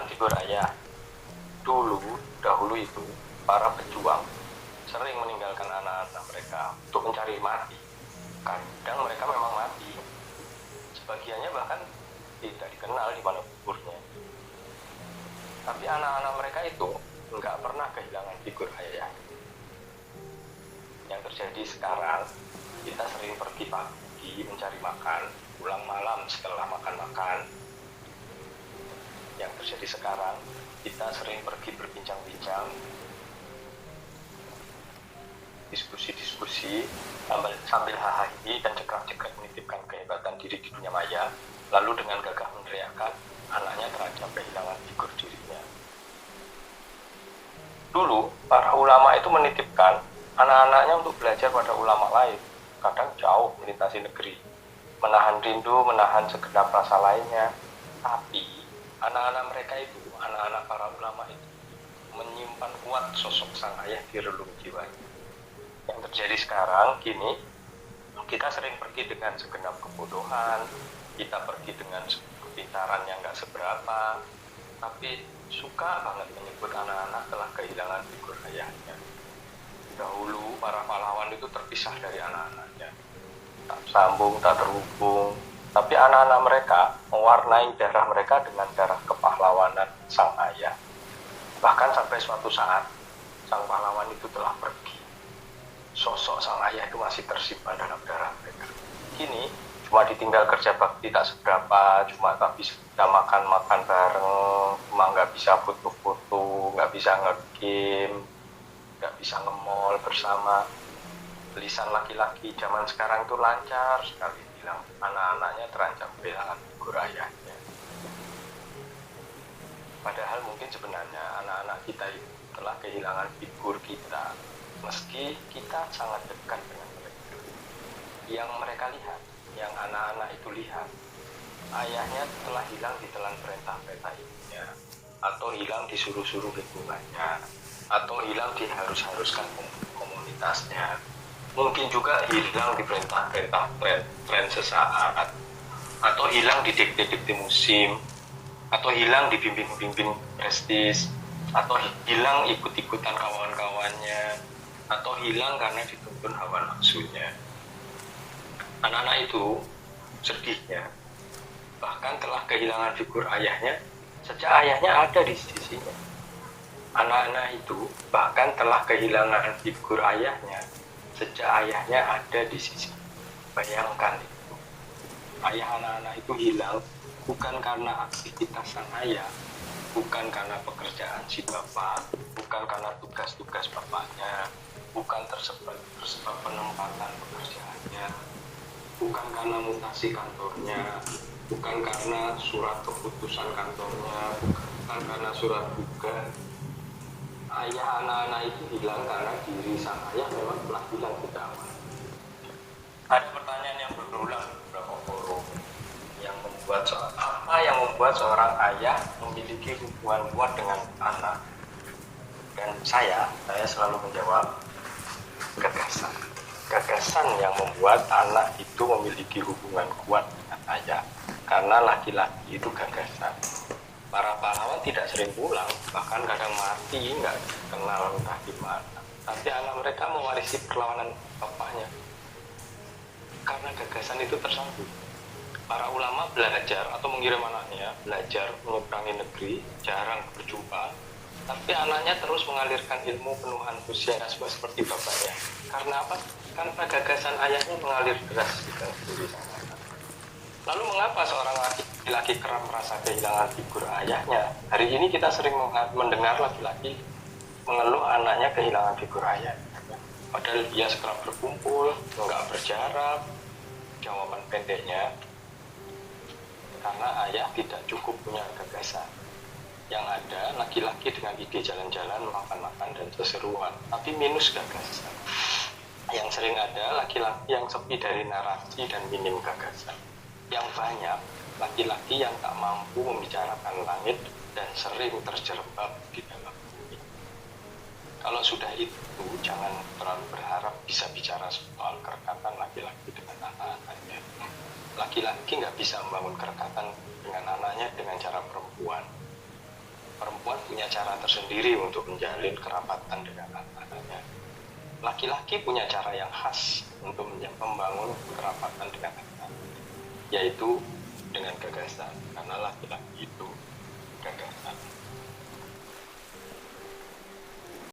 kehilangan figur ayah. Dahulu itu para pejuang sering meninggalkan anak-anak mereka untuk mencari mati. Kadang mereka memang mati, sebagiannya bahkan tidak dikenal di mana kuburnya. Tapi anak-anak mereka itu nggak pernah kehilangan figur ayah. Yang terjadi sekarang, kita sering pergi pagi mencari makan, pulang malam setelah makan-makan. Yang terjadi sekarang, kita sering pergi berbincang-bincang, diskusi-diskusi, sambil hahaha dan cekrek-cekrek menitipkan kehebatan diri di dunia maya, lalu dengan gagah meneriakkan anaknya terancam kehilangan figur dirinya. Dulu, para ulama itu menitipkan anak-anaknya untuk belajar pada ulama lain, kadang jauh melintasi negeri, menahan rindu, menahan segenap rasa lainnya. Tapi, anak-anak mereka itu, anak-anak para ulama itu, menyimpan kuat sosok sang ayah di relung jiwanya. Yang terjadi sekarang, kini, kita sering pergi dengan segenap kebodohan, kita pergi dengan kepintaran yang gak seberapa, tapi suka banget menyebut anak-anak telah kehilangan figur ayahnya. Dahulu, para pahlawan itu terpisah dari anak-anaknya, tak sambung, tak terhubung, tapi anak-anak mereka mewarnai darah mereka dengan darah kepahlawanan sang ayah. Bahkan sampai suatu saat, sang pahlawan itu telah pergi. Sosok sang ayah itu masih tersimpan dalam darah mereka. Kini, cuma ditinggal kerja bakti tak seberapa, cuma tak bisa makan-makan bareng, cuma nggak bisa foto-foto, nggak bisa nge-game, nggak bisa nge-mall bersama. Lisan laki-laki zaman sekarang itu lancar sekali bilang anak-anaknya terancam kehilangan figur ayahnya. Padahal mungkin sebenarnya anak-anak kita telah kehilangan figur kita, meski kita sangat dekat dengan mereka. Yang mereka lihat, yang anak-anak itu lihat, ayahnya telah hilang di telan perintah-perintah ibunya, atau hilang disuruh-suruh lingkungannya, atau hilang diharus-haruskan komunitasnya. Mungkin juga hilang di perintah-perintah tren sesaat, atau hilang di dikte-dikte musim, atau hilang di bimbing-bimbing prestis, atau hilang ikut-ikutan kawan-kawannya, atau hilang karena dituntun hawa nafsunya. Anak-anak itu sedihnya bahkan telah kehilangan figur ayahnya sejak ayahnya ada di sisinya. Anak-anak itu bahkan telah kehilangan figur ayahnya sejak ayahnya ada di sisi. Bayangkan itu. Ayah anak-anak itu hilang bukan karena aktivitas sang ayah, bukan karena pekerjaan si bapak, bukan karena tugas-tugas bapaknya, bukan tersebab penempatan pekerjaannya, bukan karena mutasi kantornya, bukan karena surat keputusan kantornya, bukan karena surat tugas. Ayah anak-anak itu hilang karena diri sang ayah memang telah hilang tidak aman. Ada pertanyaan yang berulang di beberapa forum yang membuat seorang ayah memiliki hubungan kuat dengan anak. Dan saya selalu menjawab gagasan yang membuat anak itu memiliki hubungan kuat dengan ayah, karena laki-laki itu gagasan. Para pahlawan tidak sering pulang, bahkan kadang mati nggak kenal entah gimana. Tapi anak mereka mewarisi perlawanan bapaknya karena gagasan itu tersambung. Para ulama belajar atau mengirim anaknya belajar menyeberangi negeri, jarang berjumpa, tapi anaknya terus mengalirkan ilmu penuh antusiasme seperti bapaknya. Karena apa? Karena gagasan ayahnya mengalir deras di dalam diri sang anak. Lalu mengapa seorang laki-laki kerap merasa kehilangan figur ayahnya? Hari ini kita sering mendengar laki-laki mengeluh anaknya kehilangan figur ayahnya. Padahal dia sekerap berkumpul, nggak berjarak. Jawaban pendeknya, karena ayah tidak cukup punya gagasan. Yang ada laki-laki dengan ide jalan-jalan, makan-makan, dan seseruan, tapi minus gagasan. Yang sering ada laki-laki yang sepi dari narasi dan minim gagasan. Yang banyak laki-laki yang tak mampu membicarakan langit dan sering terjerembab di dalam bumi. Kalau sudah itu, jangan terlalu berharap bisa bicara soal kerekatan laki-laki dengan anak-anaknya. Laki-laki nggak bisa membangun kerekatan dengan anaknya dengan cara perempuan. perempuan punya cara tersendiri untuk menjalin kerapatan dengan anak-anaknya. Laki-laki punya cara yang khas untuk membangun kerapatan dengan anak, yaitu dengan gagasan. Karena laki-laki itu